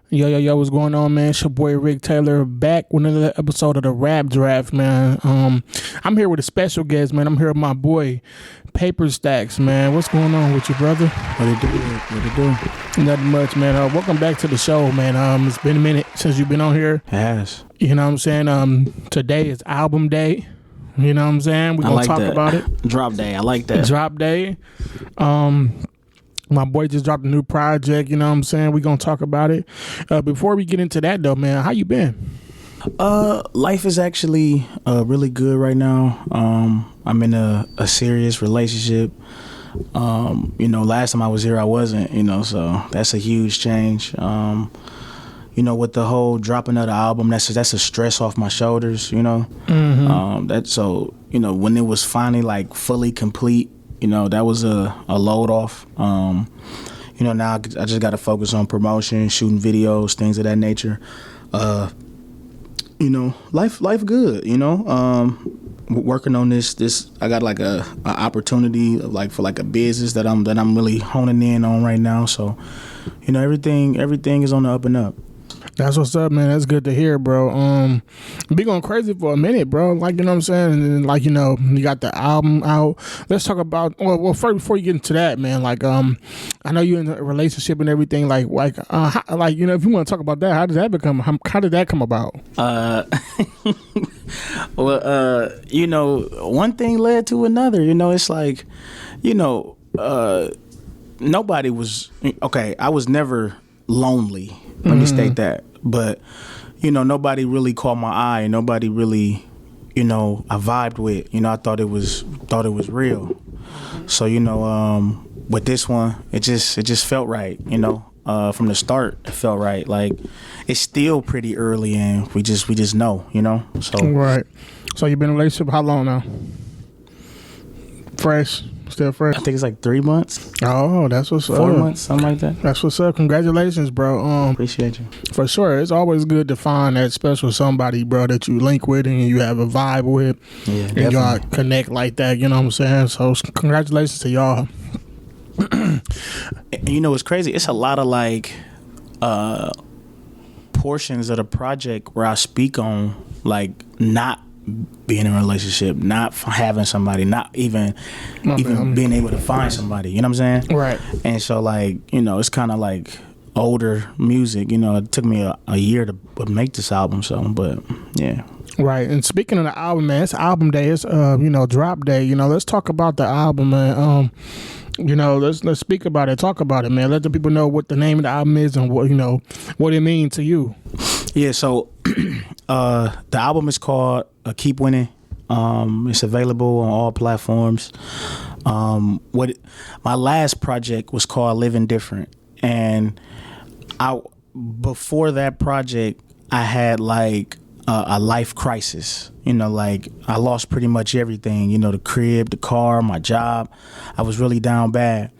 Yo, what's going on, man? It's your boy Rick Taylor back with another episode of the Rap Draft, man. I'm here with a special guest, man. I'm here with my boy PaperStacks, man. What's going on with you, brother? What it do? Nothing much, man. Welcome back to the show, man. It's been a minute since you've been on here. It has. You know what I'm saying? Today is album day. You know what I'm saying? We're gonna talk about it. Drop day. I like that. Drop day. My boy just dropped a new project, you know what I'm saying? We're going to talk about it. Before we get into that, though, man, how you been? Life is actually really good right now. I'm in a serious relationship. Last time I was here, I wasn't, so that's a huge change. With the whole dropping of the album, that's a stress off my shoulders, Mm-hmm. When it was finally like fully complete, that was a load off. Now I just got to focus on promotion, shooting videos, things of that nature. Life good. Working on this. I got like a opportunity for a business that I'm really honing in on right now. So, everything is on the up and up. That's what's up, man. That's good to hear, bro. Been going crazy for a minute, bro. Like, you know what I'm saying? And then, you got the album out. Let's talk about, well, first, before you get into that, man, I know you're in a relationship and everything. If you want to talk about that, how did that come about? One thing led to another. It's like, nobody was, okay, I was never lonely. Let me state that. But, nobody really caught my eye. Nobody really, I vibed with. I thought it was real. So, with this one, it just felt right. From the start, it felt right. Like, it's still pretty early, and we just know. So right. So you've been in a relationship how long now? Still fresh? I think it's like 3 months. Oh, that's what's up. 4 months, something like that. That's what's up. Congratulations, bro. Appreciate you. For sure. It's always good to find that special somebody, bro, that you link with and you have a vibe with. Yeah, and definitely. y'all connect like that, you know what I'm saying? So congratulations to y'all. It's crazy. It's a lot of portions of the project where I speak on not being in a relationship, not having somebody, not even being able to find somebody. You know what I'm saying? Right. And so it's kind of like older music. It took me a year to make this album. So, but yeah. Right. And speaking of the album, man, it's album day. It's drop day. Let's talk about the album, man. Let's speak about it. Talk about it, man. Let the people know what the name of the album is and what it means to you. Yeah. So the album is called Keep Winning. It's available on all platforms. My last project was called Living Different, and before that project, I had a life crisis. I lost pretty much everything. The crib, the car, my job. I was really down bad,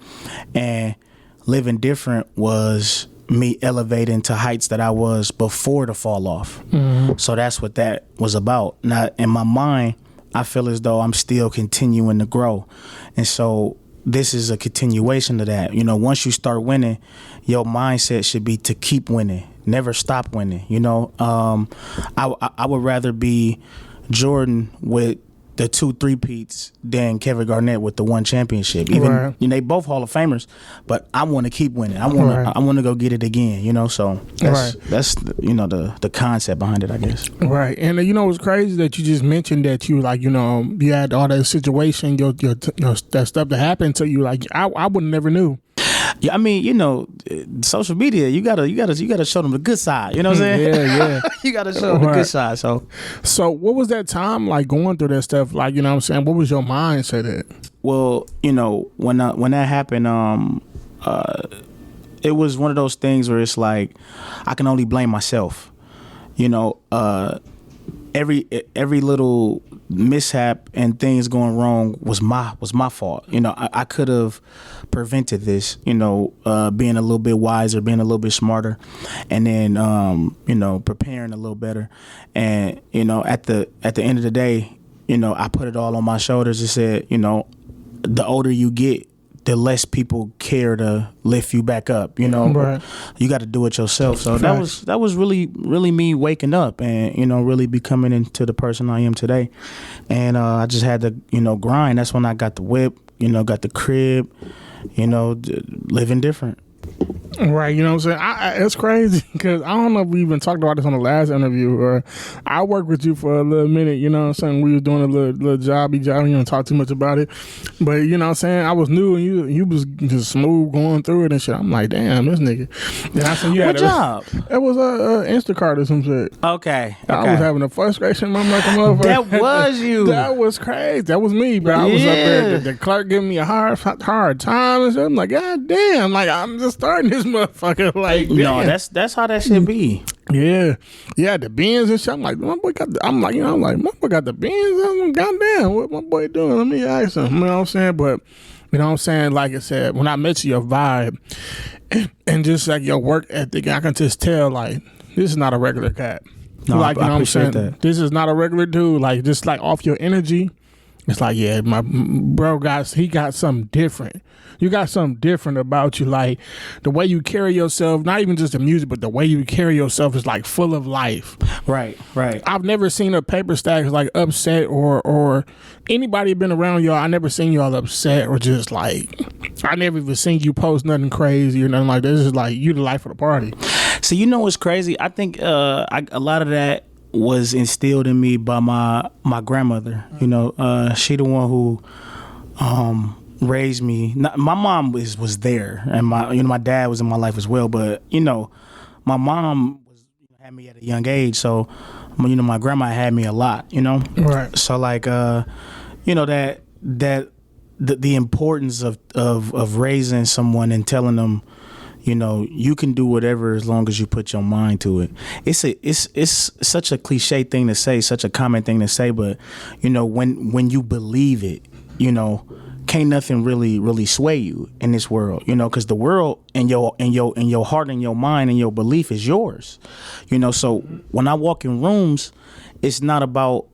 and Living Different was me elevating to heights that I was before the fall off. Mm-hmm. So that's what that was about. Now, in my mind, I feel as though I'm still continuing to grow. And so this is a continuation of that. Once you start winning, your mindset should be to keep winning, never stop winning. I would rather be Jordan with the 2 3-peats than Kevin Garnett with the 1 championship. Even right. They both Hall of Famers, but I want to keep winning. I want to go get it again. So that's the concept behind it, I guess. Right. And it's crazy that you just mentioned that you you had all that situation, your that stuff that happened to you. I would never knew. Yeah, I mean, social media, you gotta show them the good side. You know what I'm saying? Yeah. You gotta show them the good side. So what was that time like going through that stuff? What was your mindset at? Well, when that happened, it was one of those things where it's like I can only blame myself. Every little mishap and things going wrong was my fault. I could have prevented this, being a little bit wiser, being a little bit smarter, and then preparing a little better. And at the end of the day, I put it all on my shoulders and said, the older you get, the less people care to lift you back up. You know, Right. you got to do it yourself. So Facts. that was really me waking up and, you know, really becoming into the person I am today. And I just had to, you know, grind. That's when I got the whip, you know, got the crib, you know, living different. Right, you know what I'm saying? It's crazy because I don't know if we even talked about this on the last interview, or I worked with you for a little minute, you know what I'm saying? We was doing a little jobby job, you don't talk too much about it. But you know what I'm saying? I was new and you was just smooth going through it and shit. I'm like, damn, this nigga. And I said, yeah, What job? It was a Instacart or some shit. Okay. I was having a frustration, I'm like a motherfucker. That was you. That was crazy. That was me, bro. I was up there, the clerk giving me a hard time and shit. I'm like, God damn, like I'm just starting this motherfucker. Like, no, damn. that's how that should be. Yeah, the beans and shit. I'm like, my boy got my boy got the beans. I'm like, goddamn, what my boy doing? Let me ask him. You know what I'm saying? But you know what I'm saying? Like I said, when I met you, your vibe and just like your work ethic, I can just tell like this is not a regular cat. No, like, you know I what I'm appreciate saying? that. This is not a regular dude. Like just like off your energy, it's like, yeah, my bro he got something different. You got something different about you, like the way you carry yourself, not even just the music, but the way you carry yourself is like full of life. Right. I've never seen a PaperStacks like upset or anybody been around y'all. I never seen y'all upset or just like, I never even seen you post nothing crazy or nothing like that. This is like you the life of the party. So you know what's crazy? I think a lot of that was instilled in me by my grandmother. You know, she the one who raised me. My mom was there, and my dad was in my life as well. But you know, my mom had me at a young age, so you know, my grandma had me a lot. You know, Right. So like, you know that the importance of raising someone and telling them, you know, you can do whatever as long as you put your mind to it. It's such a cliche thing to say, such a common thing to say, but you know, when you believe it, you know, can't nothing really sway you in this world, you know, because the world and your heart and your mind and your belief is yours, you know. So when I walk in rooms, it's not about,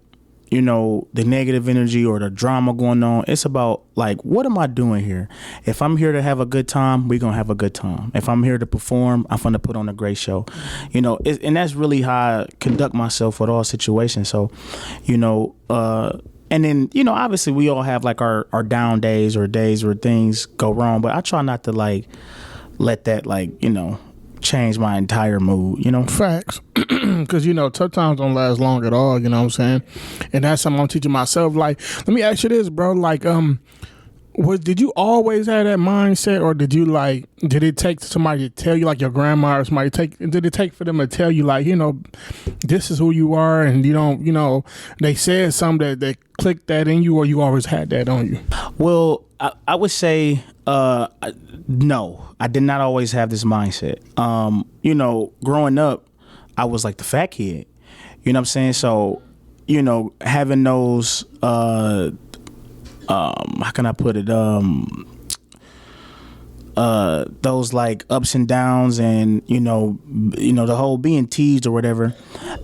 you know, the negative energy or the drama going on. It's about like, what am I doing here? If I'm here to have a good time, we're gonna have a good time. If I'm here to perform, I'm gonna put on a great show, you know. And that's really how I conduct myself with all situations. So, you know, and then, you know, obviously we all have like our down days or days where things go wrong, but I try not to like let that, like, you know, change my entire mood, you know. Facts. Because, you know, tough times don't last long at all, you know what I'm saying? And that's something I'm teaching myself. Like, let me ask you this, bro. Like, did you always have that mindset, or did it take somebody to tell you, like your grandma or somebody, did it take for them to tell you, like, you know, this is who you are, and you don't, you know, they said something that clicked that in you, or you always had that on you? Well, I would say no, I did not always have this mindset. You know, growing up, I was like the fat kid, you know what I'm saying? So, you know, having those how can I put it? Those like ups and downs, and you know, the whole being teased or whatever,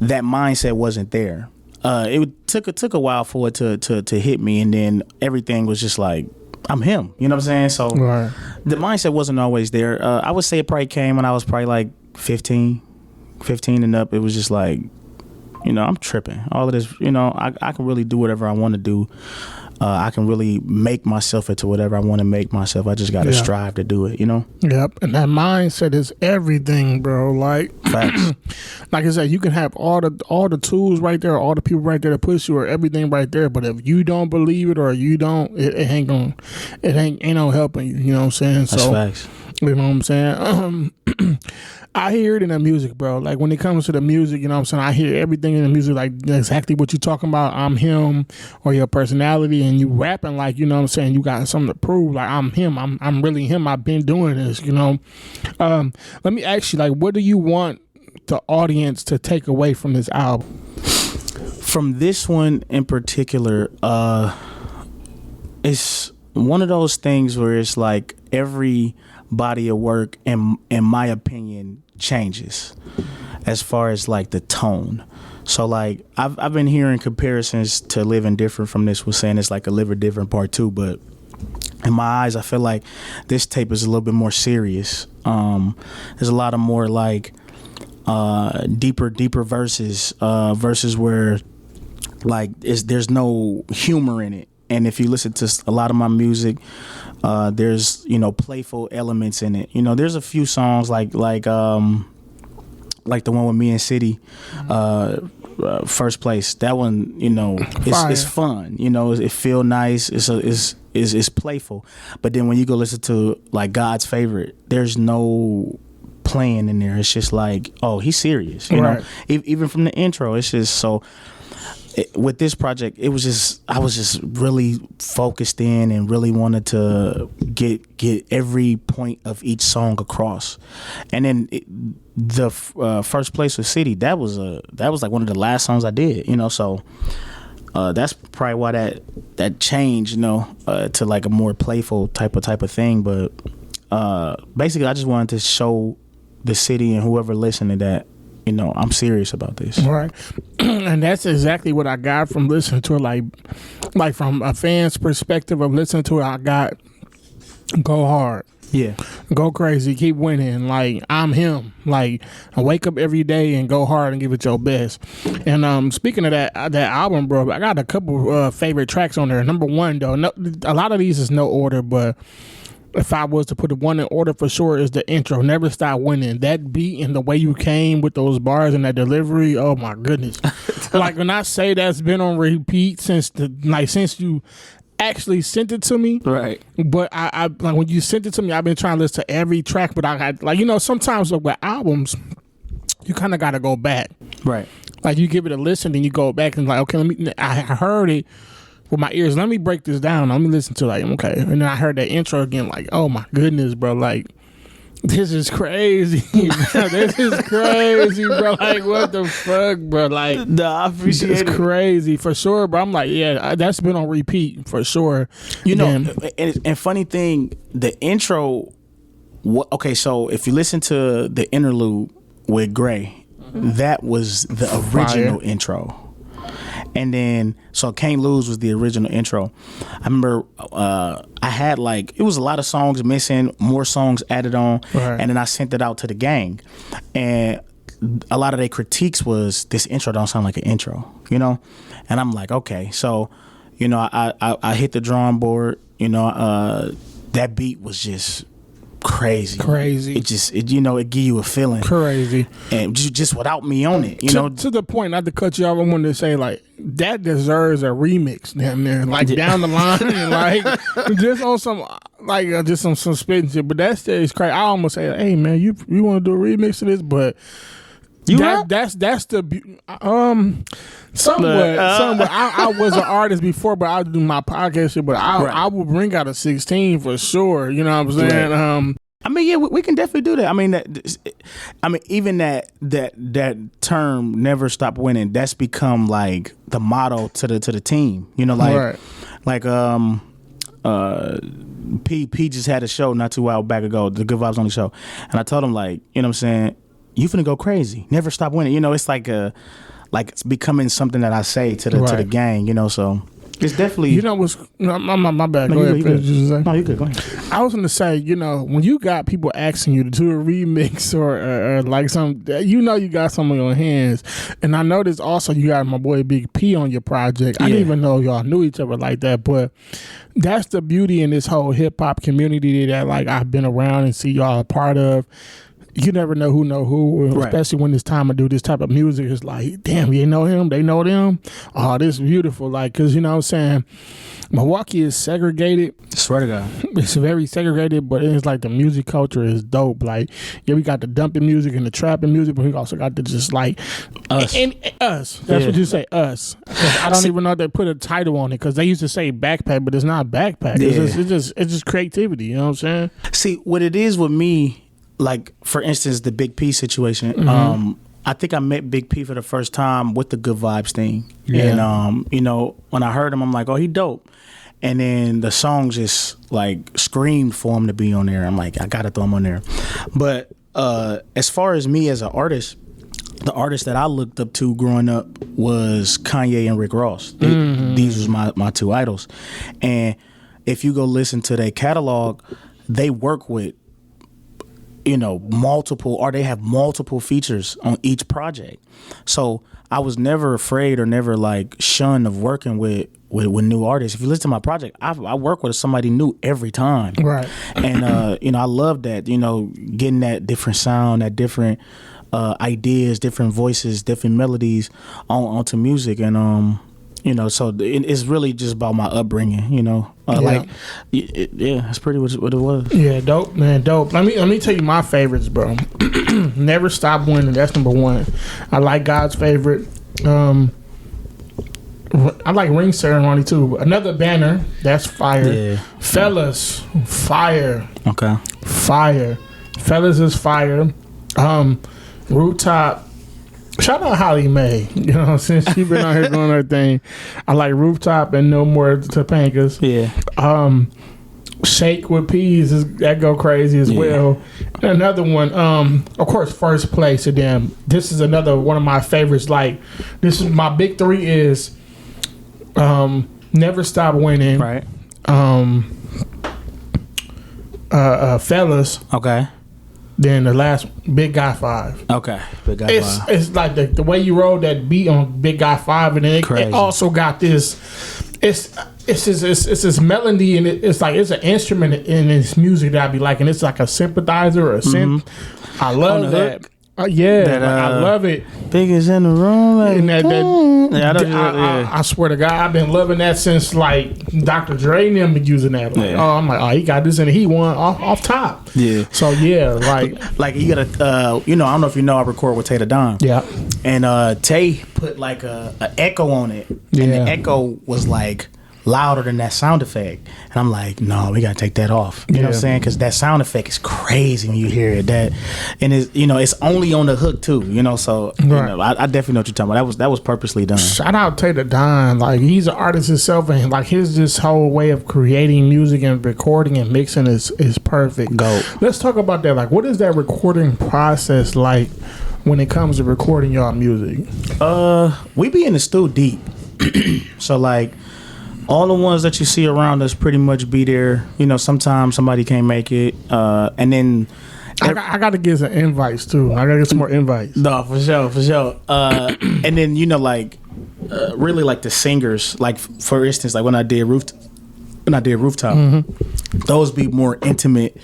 that mindset wasn't there. It took a while for it to hit me, and then everything was just like, I'm him. You know what I'm saying? So Right. the mindset wasn't always there. I would say it probably came when I was probably like 15 and up. It was just like, you know, I'm tripping. All of this, you know, I can really do whatever I want to do. I can really make myself into whatever I want to make myself. I just got to strive to do it, you know? Yep. And that mindset is everything, bro. Like, Facts. like I said, you can have all the tools right there, all the people right there to push you, or everything right there. But if you don't believe it, or you don't, it ain't no helping you. You know what I'm saying? That's facts. You know what I'm saying? I hear it in the music, bro. Like when it comes to the music, you know what I'm saying? I hear everything in the music, like exactly what you're talking about. I'm him, or your personality, and you rapping like, you know what I'm saying? You got something to prove. Like, I'm him. I'm really him. I've been doing this, you know? Let me ask you, like, what do you want the audience to take away from this album? From this one in particular, it's one of those things where it's like every body of work, in my opinion, changes as far as like the tone. So like I've been hearing comparisons to Living Different from this, was saying it's like a Living Different Part 2, but in my eyes, I feel like this tape is a little bit more serious. There's a lot of more like deeper verses where like there's no humor in it. And if you listen to a lot of my music, there's, you know, playful elements in it. You know, there's a few songs like the one with me and City, First Place. That one, you know, it's fun. You know, it feel nice. It's playful. But then when you go listen to like God's Favorite, there's no playing in there. It's just like, oh, he's serious. You know, even from the intro, it's just so. With this project, I was just really focused in and really wanted to get every point of each song across. And then the First Place with City, that was like one of the last songs I did, you know. So that's probably why that changed, you know, to like a more playful type of thing. But basically, I just wanted to show the city and whoever listening that, you know, I'm serious about this. Right. And that's exactly what I got from listening to it. Like from a fan's perspective of listening to it, I got go hard. Yeah. Go crazy. Keep winning. Like, I'm him. Like, I wake up every day and go hard and give it your best. And speaking of that album, bro, I got a couple favorite tracks on there. Number one, though, a lot of these is no order, but if I was to put one in order for sure, is the intro. Never Stop Winning. That beat and the way you came with those bars and that delivery, oh my goodness. Like, when I say that's been on repeat since you actually sent it to me. Right. But I like when you sent it to me, I've been trying to listen to every track, but I had, like, you know, sometimes with albums, you kind of got to go back. Right. Like, you give it a listen, then you go back and like, okay, I heard it with my ears. Let me break this down. Let me listen to like, okay. And then I heard that intro again, like, oh my goodness, bro. Like, this is crazy. Bro. This is crazy, bro. Like, what the fuck, bro? Like, I appreciate it. It's crazy for sure, bro. I'm like, yeah, that's been on repeat for sure. You know, and funny thing, the intro. Okay, so if you listen to the interlude with Gray, that was the original intro. And then, so Can't Lose was the original intro. I remember I had like, it was a lot of songs missing, more songs added on, and then I sent it out to the gang. And a lot of their critiques was, this intro don't sound like an intro, you know? And I'm like, okay. So, you know, I hit the drawing board, you know, that beat was just crazy. It you know, it give you a feeling crazy, and just without me on it, you know. To the point, not to cut you off, I wanted to say like that deserves a remix, damn near, like down the line, and like just on some like just some spitting shit. But that shit is crazy. I almost say, hey man, you want to do a remix of this, but. That's the somewhat. I was an artist before, but I do my podcast shit. But I will bring out a 16 for sure. You know what I'm saying? Right. I mean, yeah, we can definitely do that. I mean, even that term "never stop winning" that's become like the motto to the team. You know, like P just had a show not too while back ago, the Good Vibes Only show, and I told him like, you know what I'm saying. You finna go crazy. Never stop winning. You know, it's like it's becoming something that I say to the gang. You know, so it's definitely. You know what's my bad. Go ahead. No, you good. Go ahead. I was gonna say, you know, when you got people asking you to do a remix or like some, you know, you got some on your hands, and I noticed also you got my boy Big P on your project. I didn't even know y'all knew each other like that, but that's the beauty in this whole hip hop community that like I've been around and see y'all a part of. You never know who, especially when it's time to do this type of music. It's like, damn, you know him, they know them. Oh, this is beautiful. Like, because, you know what I'm saying, Milwaukee is segregated. I swear to God. It's very segregated, but it's like the music culture is dope. Like, yeah, we got the dumping music and the trapping music, but we also got the just like us. And us. That's what you say, us. I don't even know if they put a title on it because they used to say backpack, but it's not backpack. Yeah. It's just creativity. You know what I'm saying? See, what it is with me, like, for instance, the Big P situation, I think I met Big P for the first time with the Good Vibes thing. Yeah. And, you know, when I heard him, I'm like, oh, he dope. And then the song just, like, screamed for him to be on there. I'm like, I got to throw him on there. But as far as me as an artist, the artist that I looked up to growing up was Kanye and Rick Ross. These was my two idols. And if you go listen to their catalog, they work with, multiple, or they have multiple features on each project. So I was never afraid or never like shunned of working with new artists. If you listen to my project, I work with somebody new every time. Right. And, I love that, getting that different sound, that different ideas, different voices, different melodies onto music. And, so it's really just about my upbringing, that's pretty much what it was. Yeah, dope, man, dope. Let me tell you my favorites, bro. Never Stop Winning. That's number one. I like God's Favorite. I like Ring Ceremony too. Another banner. That's fire. Yeah. Fellas, fire. Okay. Fire. Fellas is fire. Rooftop. Shout out Holly Mae, since she been out here doing her thing. I like Rooftop and No More Topangas. Yeah. Shake with Peas that go crazy as well. And another one, of course, First Place. And then this is another one of my favorites. Like, this is my big three is Never Stop Winning. Right. Fellas. Okay. Then the last, Big Guy 5. Okay, Big Guy 5. It's like the way you roll that beat on Big Guy 5, and then it also got this. It's this melody, and it's like it's an instrument in this music that I be liking. It's like a sympathizer or a synth. I love that. I love it. Biggest in the room. And I swear to God, I've been loving that since like Dr. Dre and them been using that. Like, I'm like, he got this and he won off top. Yeah. So yeah, like you gotta, I don't know if you know, I record with Tay the Don. Yeah. And Tay put like a echo on it, and the echo was like louder than that sound effect, and I'm like, no, we gotta take that off. You know what I'm saying? Because that sound effect is crazy when you hear it. And it's only on the hook too. So I definitely know what you're talking about. That was purposely done. Shout out Taylor Don. Like, he's an artist himself, and like his whole way of creating music and recording and mixing is perfect. Go. Let's talk about that. Like, what is that recording process like when it comes to recording y'all music? We be in the studio deep. So like, all the ones that you see around us pretty much be there. Sometimes somebody can't make it. And then I got to get some invites too. I got to get some more invites. No, for sure. And then, really like the singers, like for instance, like when I did Rooftop, those be more intimate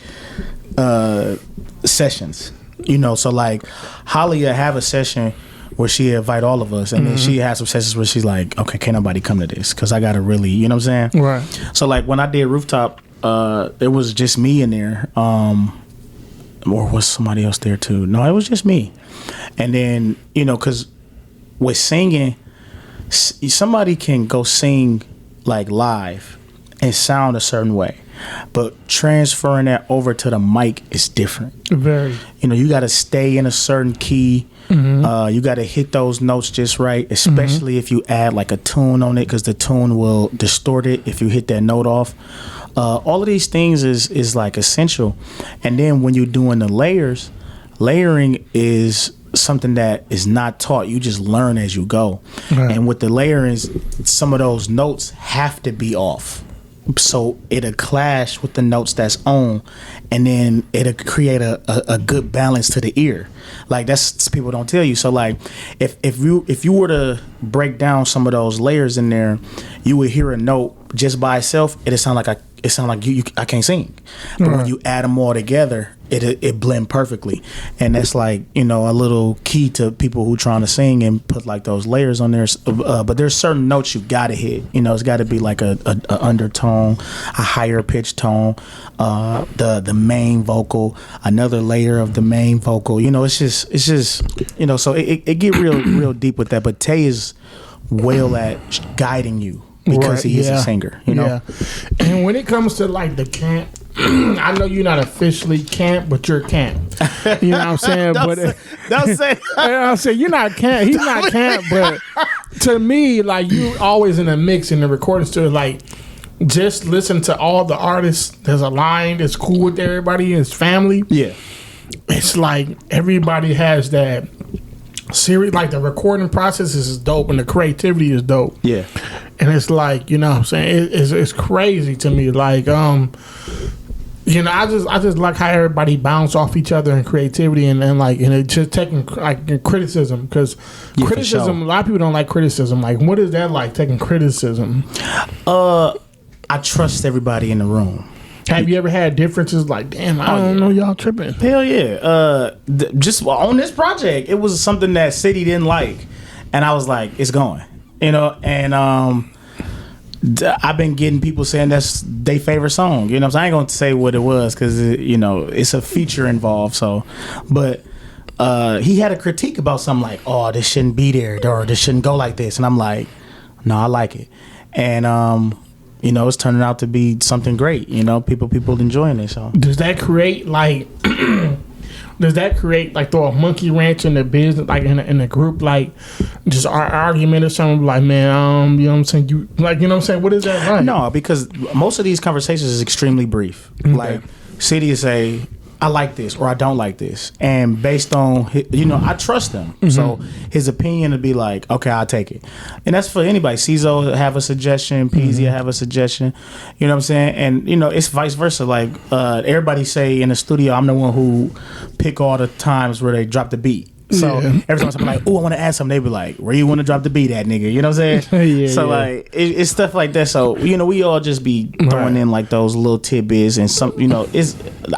sessions. So like Holly have a session where she invite all of us, and then she has some sessions where she's like, okay, can't nobody come to this because I gotta really, you know what I'm saying? Right. So like when I did Rooftop, it was just me in there, or was somebody else there too? No, it was just me. And then because with singing, somebody can go sing like live and sound a certain way, but transferring that over to the mic is different. Very. You got to stay in a certain key. You got to hit those notes just right, especially if you add like a tune on it, because the tune will distort it if you hit that note off. All of these things is like essential. And then when you're doing the layering is something that is not taught. You just learn as you go. Right. And with the layering, some of those notes have to be off, so it'll clash with the notes that's on, and then it'll create a good balance to the ear. Like, that's people don't tell you. So like if you were to break down some of those layers in there, you would hear a note just by itself. It'll sound like I can't sing. But when you add them all together, it blend perfectly. And that's like, a little key to people who trying to sing and put like those layers on there. But there's certain notes you gotta hit. It's gotta be like a undertone, a higher pitched tone, the main vocal, another layer of the main vocal. It's just so it get real deep with that. But Tay is well at guiding you, because he is a singer, Yeah. And when it comes to like the camp, I know you're not officially camp, but you're camp. You know what I'm saying? Don't say I'm saying you're not camp. He's not camp, but to me, like, you always in a mix in the recording studio. Like, just listen to all the artists that's aligned, that's cool with everybody, his family. Yeah. It's like everybody has that series, like the recording process is dope and the creativity is dope. Yeah. And it's like, you know what I'm saying, it's crazy to me. Like, you know, I just like how everybody bounce off each other in creativity and it just taking like criticism, because criticism, a lot of people don't like criticism. Like, what is that like, taking criticism? I trust everybody in the room. Have you ever had differences like, damn, I don't know, y'all tripping? Hell yeah. Just on this project, it was something that City didn't like, and I was like, it's going, you know. And I've been getting people saying that's their favorite song. You know, so I ain't gonna say what it was because you know it's a feature involved. So, but he had a critique about something like, oh, this shouldn't be there, or this shouldn't go like this, and I'm like, no, I like it, and you know, it's turning out to be something great. You know, people enjoying it. So does that create like throw a monkey wrench in the business, like in a group, like just our argument or something, like, man, you know what I'm saying, you like, you know what I'm saying, what is that like? No, because most of these conversations is extremely brief. Okay. Like City is say, I like this or I don't like this, and based on you know, I trust him, so his opinion would be like, okay, I'll take it, and that's for anybody. Cizo have a suggestion, Peasy have a suggestion, you know what I'm saying, and you know it's vice versa. Like everybody say in the studio, I'm the one who pick all the times where they drop the beat. So every time I'm like, oh, I want to add something, they be like, where you want to drop the beat at, nigga? You know what I'm saying? Like it's stuff like that. So you know, we all just be throwing in like those little tidbits, and some, you know,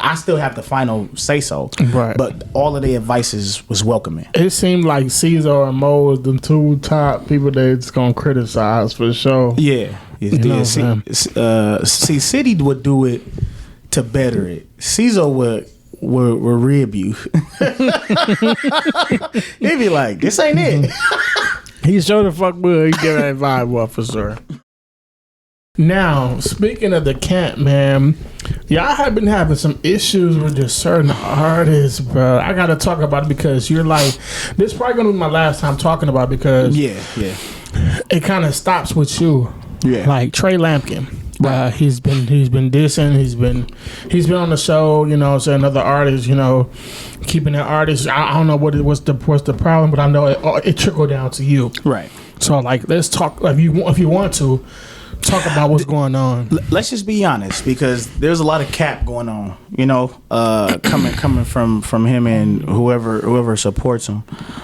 I still have the final say so. Right. But all of the advices was welcoming. It seemed like Caesar and Mo was the two top people that's gonna criticize for sure. Yeah. See, City would do it to better it. Caesar would rib you. He'd be like, this ain't it. He sure the fuck will. He get that vibe off for sure. Now, speaking of the camp, man, y'all have been having some issues with just certain artists, bro. I gotta talk about it because you're like, this is probably gonna be my last time talking about it, because it kind of stops with you. Yeah. Like Tré Lampkyn. He's been dissing. He's been on the show. You know, so another artist. You know, keeping that artist. I don't know what's the problem, but I know it trickled down to you. Right. So like, let's talk. Like, if you want to talk about what's going on. Let's just be honest, because there's a lot of cap going on. You know, coming from him and whoever supports him.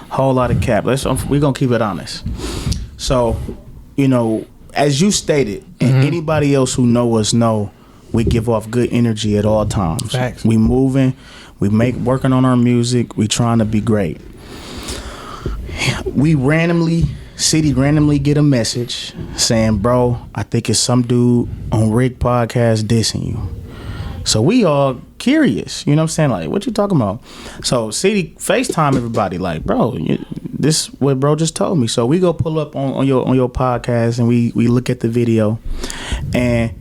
Whole lot of cap. We're gonna keep it honest. So, you know, as you stated, and anybody else who know us know, we give off good energy at all times. Facts. We moving, we working on our music, we trying to be great. City randomly get a message saying, bro, I think it's some dude on Rick Podcast dissing you. So we all curious, you know what I'm saying? Like, what you talking about? So City FaceTime everybody, like, bro, this what bro just told me. So we go pull up on your podcast, and we look at the video, and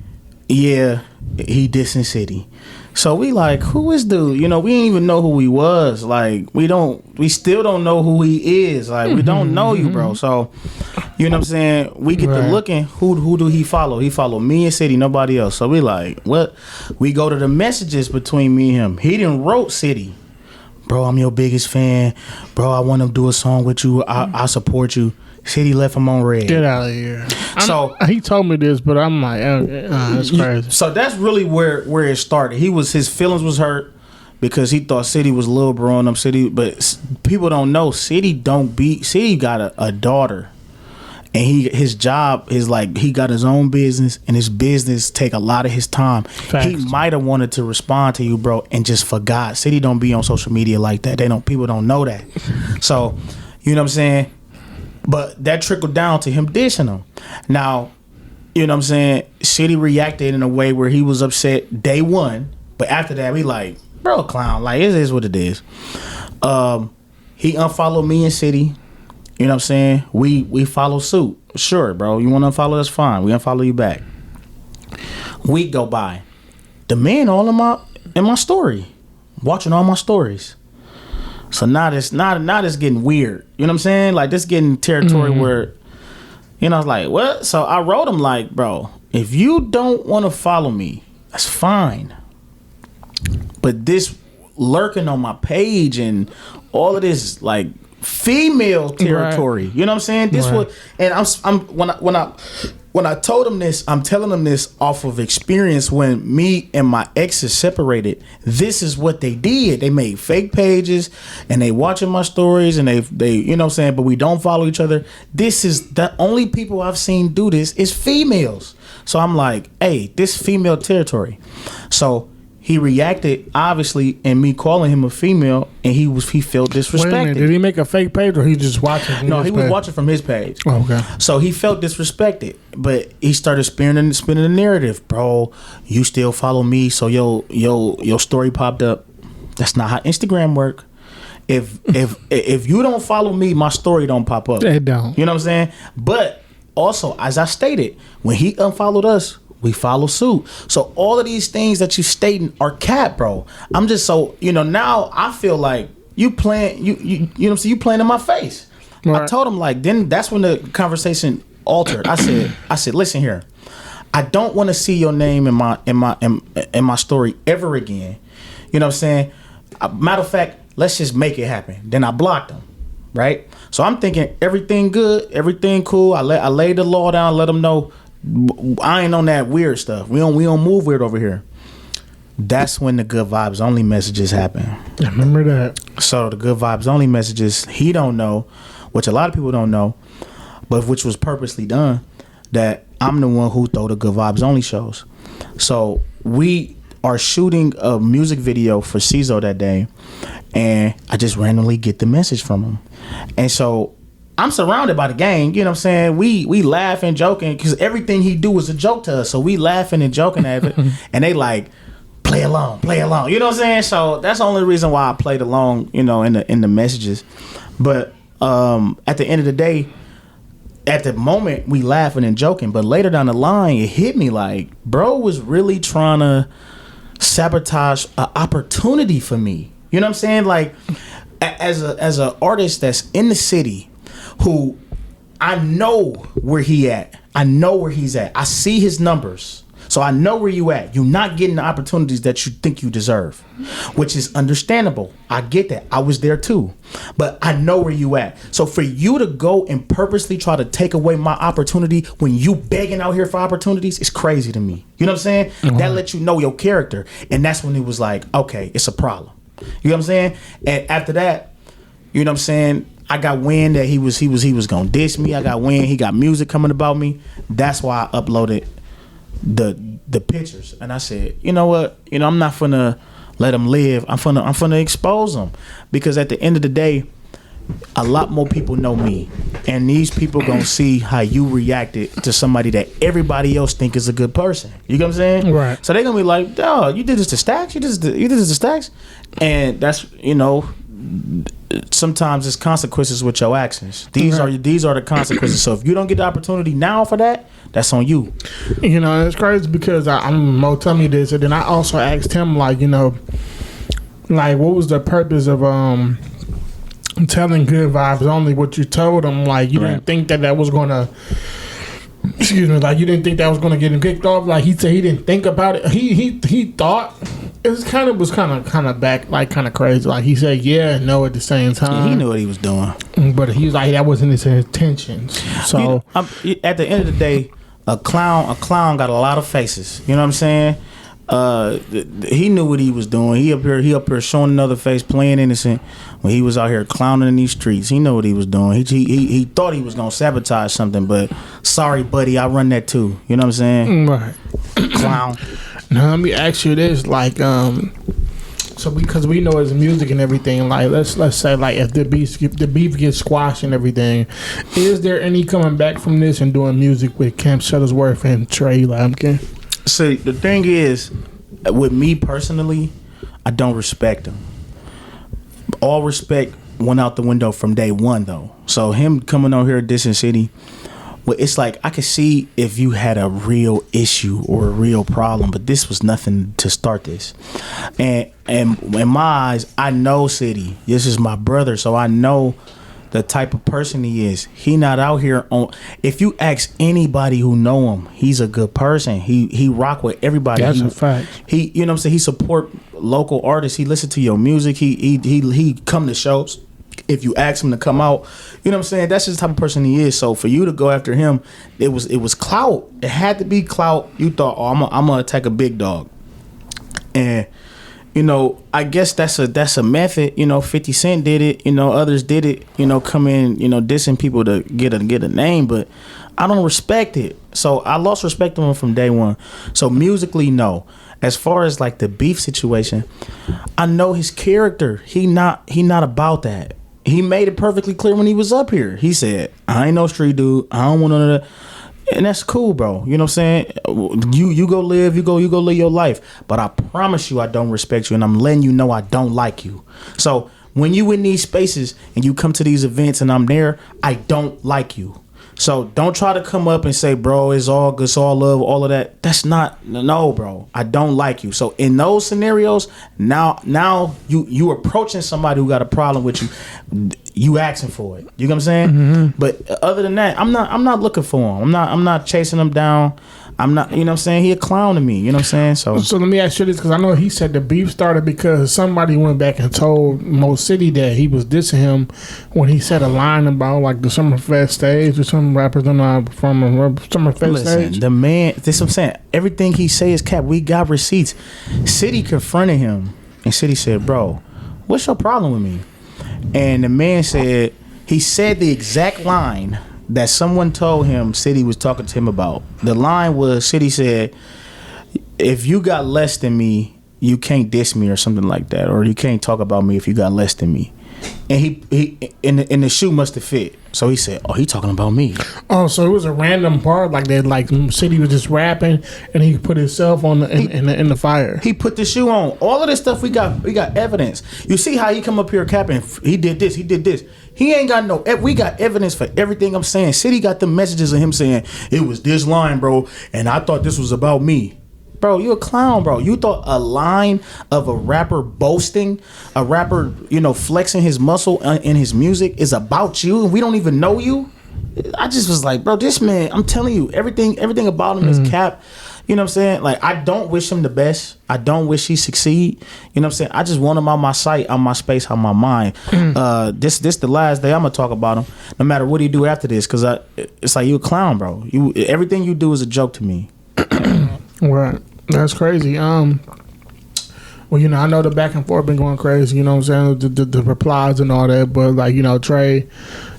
he dissing City. So we like, who is dude? You know, we didn't even know who he was. Like, we still don't know who he is. Like, we don't know you, bro. So, you know what I'm saying? We get to looking, who do he follow? He follow me and City, nobody else. So we like, what? We go to the messages between me and him. He didn't wrote City. Bro, I'm your biggest fan. Bro, I want to do a song with you. I support you. City left him on red. Get out of here. So he told me this, but I'm like, that's crazy. So that's really where it started. His feelings was hurt because he thought City was little bro on him. City, but people don't know City got a daughter, and his job is like, he got his own business, and his business take a lot of his time. Facts. He might have wanted to respond to you, bro, and just forgot. City don't be on social media like that. People don't know that. So, you know what I'm saying? But that trickled down to him dissing him. Now, you know what I'm saying? City reacted in a way where he was upset day one, but after that, we like, bro, clown. Like, it is what it is. He unfollowed me and City. You know what I'm saying? We follow suit. Sure, bro. You want to unfollow us? Fine. We unfollow you back. Week go by. The man all in my story, watching all my stories. So now it's getting weird. You know what I'm saying? Like, this getting territory where, you know, I was like, what? So I wrote him like, bro, if you don't want to follow me, that's fine. But this lurking on my page and all of this like female territory. Right. You know what I'm saying? This was, and I'm when I told him this, I'm telling him this off of experience. When me and my exes separated, this is what they did. They made fake pages and they watching my stories and they you know what I'm saying, but we don't follow each other. This is the only people I've seen do this is females. So I'm like, hey, this female territory. So he reacted, obviously, and me calling him a female, and he felt disrespected. Wait a minute, did he make a fake page, or he just watching? From no, his he was page? watching from his page. Oh, okay. So he felt disrespected, but he started spinning the narrative, bro. You still follow me, so your story popped up. That's not how Instagram work. If you don't follow me, my story don't pop up. It don't. You know what I'm saying? But also, as I stated, when he unfollowed us, we follow suit. So all of these things that you stating are cap, bro. I'm just so, now I feel like you playing, you know what I'm saying, you playing in my face. Right. I told him, like, then that's when the conversation altered. I said, listen here, I don't want to see your name in my story ever again. You know what I'm saying? Matter of fact, let's just make it happen. Then I blocked him. Right? So I'm thinking everything good, everything cool. I laid the law down, let them know I ain't on that weird stuff. We don't move weird over here. That's when the good vibes only messages happen. I remember that. So the good vibes only messages, he don't know, which a lot of people don't know, but which was purposely done, that I'm the one who throw the good vibes only shows. So we are shooting a music video for CeeZo that day, and I just randomly get the message from him. And so I'm surrounded by the gang, you know what I'm saying? We laugh and joking because everything he do is a joke to us. So we laughing and joking at it, and they like, play along. You know what I'm saying? So that's the only reason why I played along, in the messages. But at the end of the day, at the moment we laughing and joking, but later down the line it hit me like, bro was really trying to sabotage an opportunity for me. You know what I'm saying? Like, as a artist that's in the city, who I know where he at. I know where he's at. I see his numbers. So I know where you at. You're not getting the opportunities that you think you deserve, which is understandable. I get that. I was there too. But I know where you at. So for you to go and purposely try to take away my opportunity when you begging out here for opportunities, it's crazy to me. You know what I'm saying? Mm-hmm. That lets you know your character. And that's when it was like, okay, it's a problem. You know what I'm saying? And after that, you know what I'm saying, I got wind that he was gonna diss me. I got wind he got music coming about me. That's why I uploaded the pictures. And I said, you know what? I'm not finna let him live. I'm finna expose him, because at the end of the day, a lot more people know me, and these people gonna see how you reacted to somebody that everybody else think is a good person. You know what I'm saying? Right. So they gonna be like, "Dog, you did this to Stacks. You did this to Stacks," and that's sometimes it's consequences with your actions. These are the consequences. So if you don't get the opportunity now for that, that's on you. It's crazy because I'm Mo telling me this, and then I also asked him like what was the purpose of telling good vibes only? What you told him, like you didn't think that was gonna. Excuse me, like you didn't think that was gonna get him kicked off. Like he said, he didn't think about it. He thought it was kind of back, like kind of crazy. Like he said, yeah and no at the same time. Yeah, he knew what he was doing, but he was like, that wasn't his intentions. So at the end of the day, a clown got a lot of faces. You know what I'm saying? He knew what he was doing. He up here showing another face, playing innocent when he was out here clowning in these streets. He knew what he was doing. He thought he was gonna sabotage something, but sorry, buddy, I run that too. You know what I'm saying? Right, clown. Now let me ask you this, like, so because we know it's music and everything, like let's say like if the beef gets squashed and everything, is there any coming back from this and doing music with Camp Shuttlesworth and Tré Lampkyn? See, the thing is, with me personally, I don't respect him. All respect went out the window from day one, though. So him coming on here dissing City, well, it's like I could see if you had a real issue or a real problem, but this was nothing to start this. And in my eyes, I know City. This is my brother, so I know the type of person he is. He not out here on. If you ask anybody who know him, he's a good person. He rock with everybody. That's a fact. He, you know what I'm saying, he support local artist. He listen to your music. He come to shows. If you ask him to come out, you know what I'm saying? That's just the type of person he is. So for you to go after him, it was clout. It had to be clout. You thought, oh, I'm gonna attack a big dog. And you know, I guess that's a method. You know, 50 Cent did it. You know, others did it. You know, come in, you know, dissing people to get a name, but I don't respect it. So I lost respect for him from day one. So musically, no. As far as like the beef situation, I know his character. He not about that. He made it perfectly clear when he was up here. He said, "I ain't no street dude. I don't want none of that." And that's cool, bro. You know what I'm saying? You go live, you go live your life. But I promise you I don't respect you, and I'm letting you know I don't like you. So when you in these spaces and you come to these events and I'm there, I don't like you. So don't try to come up and say, bro, it's all good, it's all love, all of that. That's not, no, bro. I don't like you. So in those scenarios, now you approaching somebody who got a problem with you asking for it. You know what I'm saying? Mm-hmm. But other than that, I'm not looking for him. I'm not chasing him down. I'm not, you know what I'm saying? He a clown to me, you know what I'm saying? So let me ask you this, because I know he said the beef started because somebody went back and told Mo City that he was dissing him when he said a line about like the Summerfest stage or some rappers from a Summerfest stage. The man, this is what I'm saying. Everything he say is cap. We got receipts. City confronted him and City said, bro, what's your problem with me? And the man said, he said the exact line that someone told him City was talking to him about. The line was, City said, if you got less than me, you can't diss me or something like that, or you can't talk about me if you got less than me. And he in the shoe must have fit. So he said, oh, he talking about me. Oh, so it was a random part, like that, like City was just rapping and he put himself on in the fire. He put the shoe on. All of this stuff we got evidence. You see how he come up here capping, he did this. He ain't got no, we got evidence for everything I'm saying. City got the messages of him saying, it was this line, bro, and I thought this was about me. Bro, you a clown, bro. You thought a line of a rapper boasting, a rapper, you know, flexing his muscle in his music is about you and we don't even know you? I just was like, bro, this man, I'm telling you, everything about him is cap. You know what I'm saying? Like, I don't wish him the best. I don't wish he succeed. You know what I'm saying? I just want him on my sight, on my space, on my mind. This the last day I'm gonna talk about him, no matter what he do after this, because it's like, you a clown, bro. Everything you do is a joke to me. Right. That's crazy. Well, you know, I know the back and forth been going crazy, you know what I'm saying, the replies and all that, but like, you know, Trey,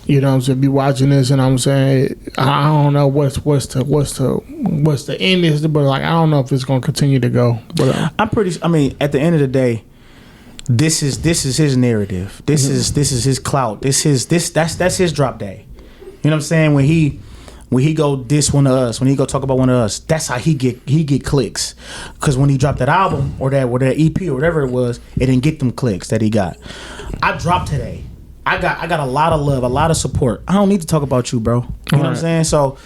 you know what I'm saying, be watching this and I'm saying, I don't know what's the end is, but like, I don't know if it's going to continue to go. But I mean, at the end of the day, this is his narrative. This is his clout. That's his drop day. You know what I'm saying? When he go diss one of us, when he go talk about one of us, that's how he get clicks. Because when he dropped that album or that EP or whatever it was, it didn't get them clicks that he got. I dropped today. I got a lot of love, a lot of support. I don't need to talk about you, bro. You know what I'm saying? So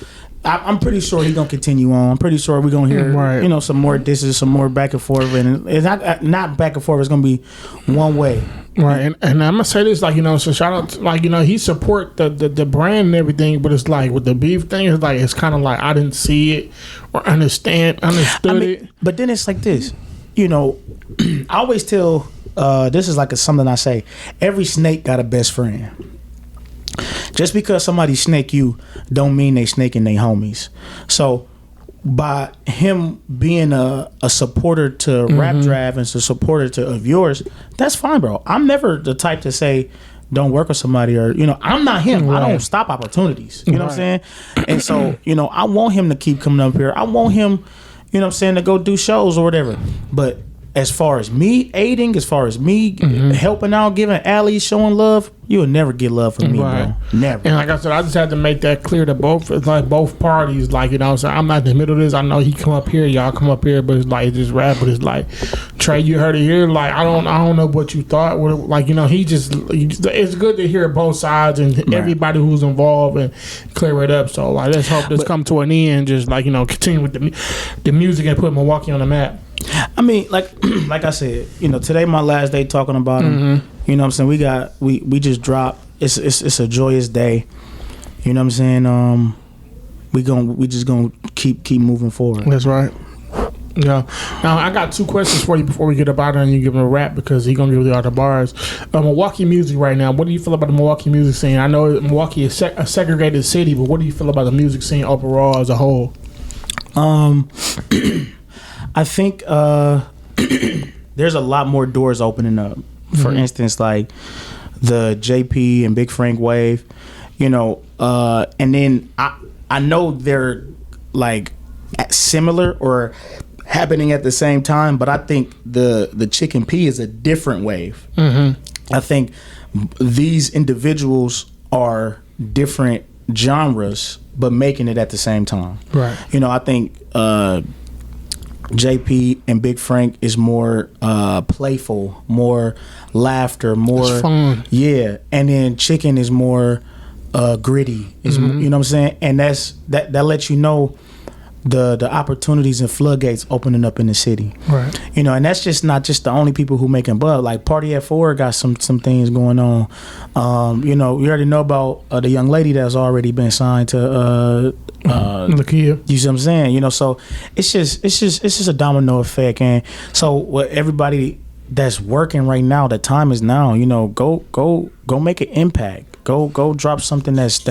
I'm pretty sure he's gonna continue on. I'm pretty sure we're gonna hear you know, some more disses, some more back and forth, and it's not back and forth. It's gonna be one way. Right, and I'm gonna say this, like, you know, so shout out to, like, you know, he support the brand and everything, but it's like with the beef thing, it's like, it's kind of like I didn't see it or understood it. But then it's like this, you know, I always tell, this is like something I say, every snake got a best friend. Just because somebody snake you don't mean they snaking they homies. So by him being a supporter to Rap Draft and a supporter of yours, that's fine, bro. I'm never the type to say don't work with somebody, or, you know, I'm not him. Right. I don't stop opportunities. You know what I'm saying? And so, you know, I want him to keep coming up here. I want him, you know what I'm saying, to go do shows or whatever. But as far as me aiding, as far as me helping out, giving alleys, showing love, you will never get love from me, bro. Never. And like I said, I just had to make that clear to both parties. Like, you know what I'm saying, I'm not in the middle of this. I know he come up here, y'all come up here, but it's like, it's just rap, but it's like, Trey, you heard it here. Like, I don't know what you thought. Like, you know, it's good to hear both sides and everybody who's involved and clear it up. So, like, let's hope this come to an end. Just, like, you know, continue with the music and put Milwaukee on the map. I mean, like I said, you know, today my last day talking about him. You know what I'm saying? We just dropped. It's a joyous day. You know what I'm saying? We just gonna keep moving forward. That's right. Yeah. Now I got 2 questions for you before we get up out there and you give him a rap because he gonna give you all the bars. Milwaukee music right now. What do you feel about the Milwaukee music scene? I know Milwaukee is a segregated city, but what do you feel about the music scene overall as a whole? I think there's a lot more doors opening up. For instance, like the JP and Big Frank wave, you know, and then I know they're like similar or happening at the same time, but I think the Chicken P is a different wave. I think these individuals are different genres, but making it at the same time. Right. You know, I think JP and Big Frank is more playful, more laughter, more it's fun. Yeah, and then Chicken is more gritty. Is you know what I'm saying? And that lets you know the opportunities and floodgates opening up in the city. Right. You know, and that's just not just the only people who making buzz. Like Party at 4 got some things going on. You know, you already know about the young lady that's already been signed to Lakia. you see what I'm saying? You know, so it's just a domino effect. And so what everybody that's working right now, the time is now, you know, go make an impact. Go drop something that's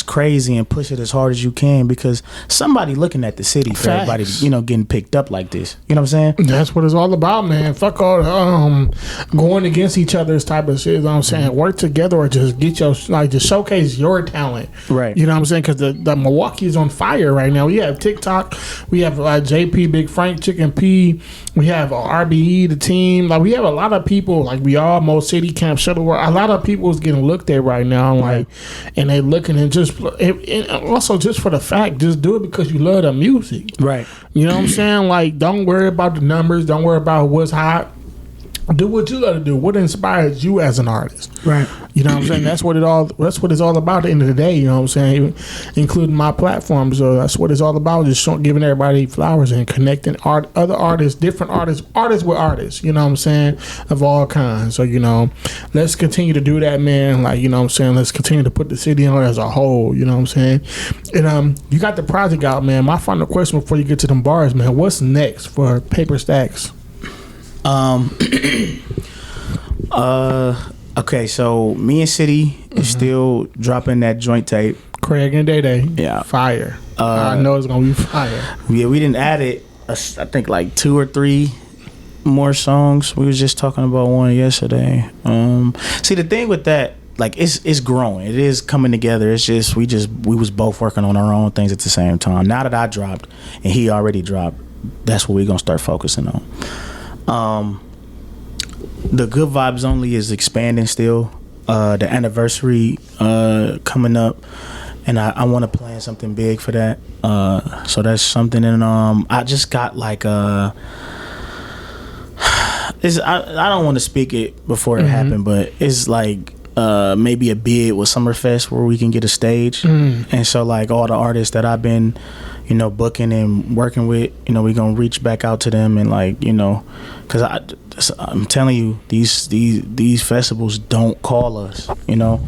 crazy and push it as hard as you can, because somebody looking at the city for Facts. everybody, you know, getting picked up like this. You know what I'm saying? That's what it's all about, man. Fuck all going against each other's type of shit. You know what I'm saying? Work together or just get your just showcase your talent. Right. You know what I'm saying? Because the Milwaukee is on fire right now. We have TikTok. We have JP, Big Frank, Chicken P. We have RBE, the team. Like we have a lot of people. Like we all Mo City Camp Shuttleworth. A lot of people is getting looked at right now. Like, and they looking and just and also just for the fact, just do it because you love the music. Right. You know what I'm saying? Like, don't worry about the numbers. Don't worry about what's hot. Do what you got to do. What inspires you as an artist? Right. You know what I'm saying? That's what it's all about at the end of the day. You know what I'm saying? Including my platform. So that's what it's all about. Just giving everybody flowers and connecting other artists, different artists with artists. You know what I'm saying? Of all kinds. So, you know, let's continue to do that, man. Like, you know what I'm saying? Let's continue to put the city on as a whole. You know what I'm saying? And you got the project out, man. My final question before you get to them bars, man. What's next for PaperStacks? Okay, so me and City is still dropping that joint tape. Craig and Day Day. Yeah. Fire. I know it's gonna be fire. Yeah, we didn't add it. I think like 2 or 3 more songs. We was just talking about one yesterday. See, the thing with that, like it's growing. It is coming together. It's just we was both working on our own things at the same time. Now that I dropped and he already dropped, that's what we're gonna start focusing on. The Good Vibes Only is expanding still. The anniversary coming up, and I want to plan something big for that. So that's something. And I just got like I don't want to speak it before it happened, but it's like maybe a bid with Summerfest where we can get a stage. And so like all the artists that I've been, you know, booking and working with, you know, we gonna reach back out to them and like, you know, because I'm telling you, these festivals don't call us, you know,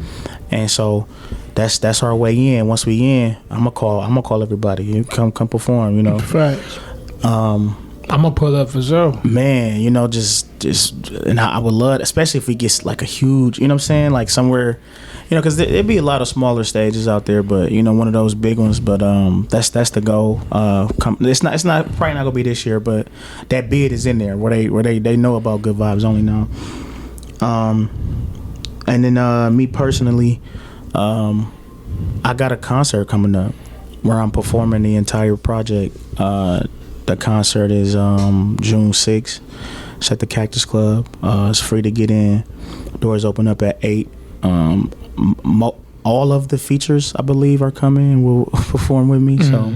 and so that's our way in. Once we in, I'm gonna call everybody. You come perform, you know. Facts. I'm gonna pull up for sure. Man, you know, just and I would love, especially if we get like a huge, you know what I'm saying, like somewhere, you know, because there'd be a lot of smaller stages out there, but you know, one of those big ones. But that's the goal. It's not probably not gonna be this year, but that bid is in there where they know about Good Vibes Only now. And then me personally, I got a concert coming up where I'm performing the entire project. The concert is June 6th. It's at the Cactus Club. It's free to get in. Doors open up at 8. All of the features, I believe, are coming and will perform with me. So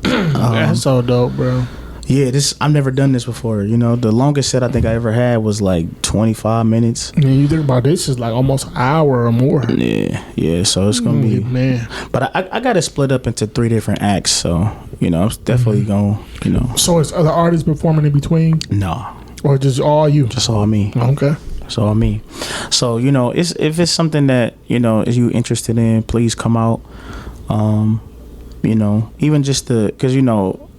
That's so dope, bro. Yeah, I've never done this before. You know, the longest set I think I ever had was like 25 minutes. And you think about this is like almost an hour or more. Yeah. So it's gonna be, man. But I got it split up into 3 different acts. So you know, it's definitely gonna, you know. So is other artists performing in between? No. Or just all you? Just all me. Okay. It's all me. So you know, if it's something that you know is you interested in, please come out. You know, even just because you know,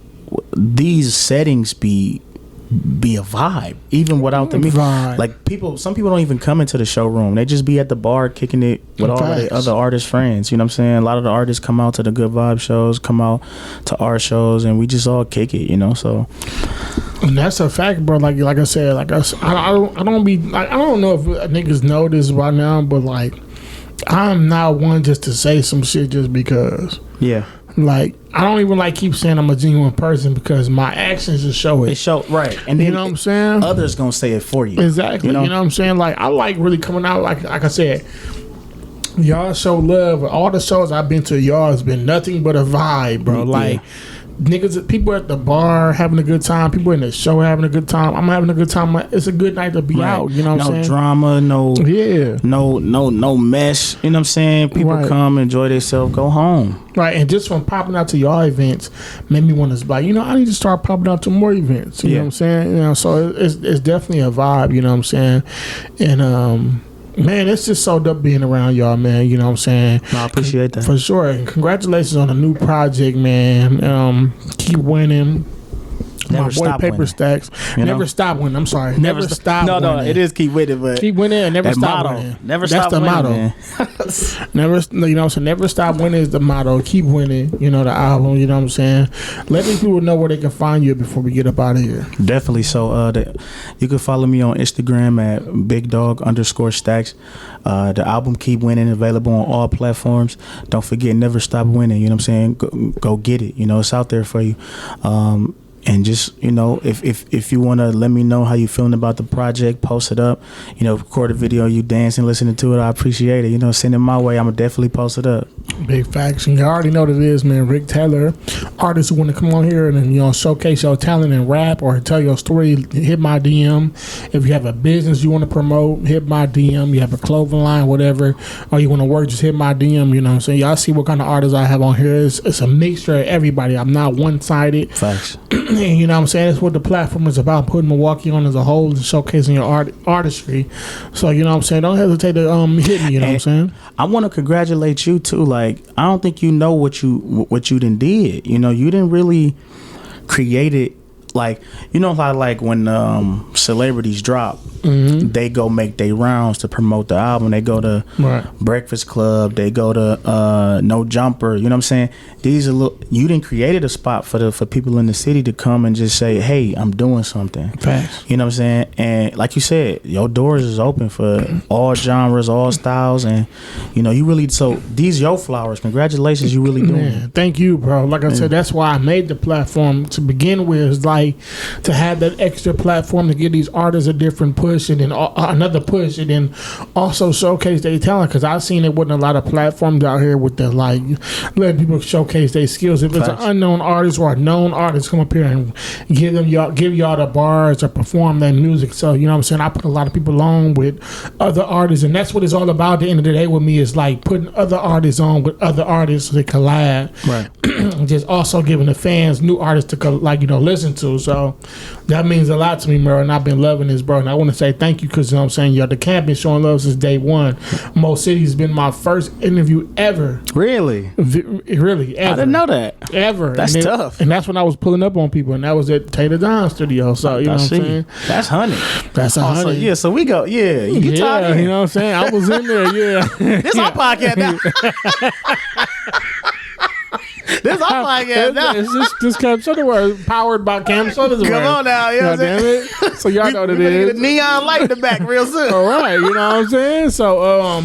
these settings be a vibe even without the music. Like some people don't even come into the showroom. They just be at the bar kicking it with all of their other artist friends. You know what I'm saying? A lot of the artists come out to the Good Vibe shows, come out to our shows, and we just all kick it. You know, so. And that's a fact, bro. Like I said, I don't know if niggas know this by now, but like, I'm not one just to say some shit just because. Yeah. Like, I don't even like keep saying I'm a genuine person because my actions just show it. It show right, and then you know what I'm saying. Others gonna say it for you. Exactly. You know what I'm saying. Like, I like really coming out. Like I said, y'all show love. All the shows I've been to, y'all has been nothing but a vibe, bro. Like. Niggas, people at the bar having a good time. People in the show having a good time. I'm having a good time. It's a good night to be out. You know what I'm saying? No drama, no mess. You know what I'm saying? People come, enjoy themselves, go home. Right, and just from popping out to y'all events made me want to like, I need to start popping out to more events. You know what I'm saying? So it's definitely a vibe. You know what I'm saying? And man, it's just so dope being around y'all, man. You know what I'm saying? No, I appreciate that. For sure. And congratulations on a new project, man. Keep winning. Never stop PaperStacks. Never stop winning. I'm sorry. Never stop winning. No, it is keep winning, but keep winning and never stop winning. Never stop winning. That's the motto. Never, you know what I'm saying? Never stop winning is the motto. Keep winning, the album, you know what I'm saying? Let these people know where they can find you before we get up out of here. Definitely. So you can follow me on Instagram at BigDog_Stacks. The album Keep Winning, available on all platforms. Don't forget, never stop winning. You know what I'm saying? Go get it. It's out there for you. And just, if you want to let me know how you feeling about the project, post it up, record a video, you dancing, listening to it. I appreciate it. Send it my way. I'm going to definitely post it up. Big facts. And you already know what it is, man. Rick Taylor, artists who want to come on here and, showcase your talent and rap or tell your story, hit my DM. If you have a business you want to promote, hit my DM. You have a clothing line, whatever, or you want to work, just hit my DM. You know what I'm saying? Y'all see what kind of artists I have on here. It's a mixture of everybody. I'm not one-sided. Facts. You know what I'm saying? That's what the platform is about, putting Milwaukee on as a whole and showcasing your artistry. So, you know what I'm saying? Don't hesitate to hit me, you know what I'm saying? I want to congratulate you, too. Like, I don't think you know what you done did. You didn't really create it. Like, how like when celebrities drop, they go make their rounds to promote the album. They go to Breakfast Club. They go to No Jumper. You know what I'm saying? These are you didn't created a spot for people in the city to come and just say, hey, I'm doing something. Facts. You know what I'm saying? And like you said, your doors is open for all genres, all styles, and you really. So these your flowers. Congratulations, you really doing it. Thank you, bro. Like I said, that's why I made the platform to begin with. It's like to have that extra platform to give these artists a different push and then another push and then also showcase their talent, because I've seen it wasn't a lot of platforms out here with the like letting people showcase their skills. If it's an unknown artist or a known artist, come up here and give y'all the bars or perform their music. So you know what I'm saying, I put a lot of people on with other artists, and that's what it's all about at the end of the day with me, is like putting other artists on with other artists to collab, right? Just also giving the fans new artists to listen to. So that means a lot to me, bro, and I've been loving this, bro. And I want to say thank you, because you know what I'm saying, the camp been showing love since day one. Mo City's been my first interview ever. Really? Really, ever. I didn't know that. Ever. That's tough. And that's when I was pulling up on people, and that was at Tater Don Studio. So you know what I'm saying? That's 100. That's 100. Yeah, so we go. Yeah, you talking? You know what I'm saying? I was in there. Yeah. This our podcast now. This our podcast now. It's this Camp Soda was powered by Camp Soda's. Come on now, you know what I'm saying? So y'all know what it is. Get a neon light in the back real soon. All right, you know what I'm saying? So,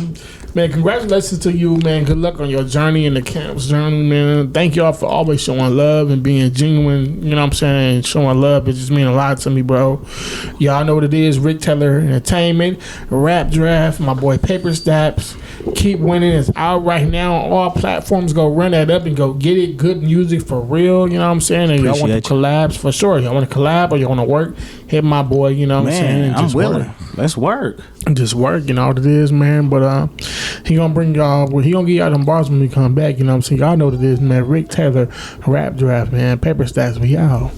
man, congratulations to you, man. Good luck on your journey in the camp's journey, man. Thank y'all for always showing love and being genuine. You know what I'm saying? Showing love, it just means a lot to me, bro. Y'all know what it is. Rick Taylor Entertainment, Rap Draft, my boy PaperStacks. Keep Winning is out right now on all platforms. Go run that up and go get it. Good music for real. You know what I'm saying? And y'all want to collabs for sure. Y'all want to collab or y'all want to work? Hit my boy. You know what I'm saying? I'm willing. Let's work. Just work. You know what it is, man. But he gonna bring y'all. He gonna give y'all them bars when we come back. You know what I'm saying? Y'all know what it is, man. Rick Taylor, Rap Draft, man. PaperStacks, we out.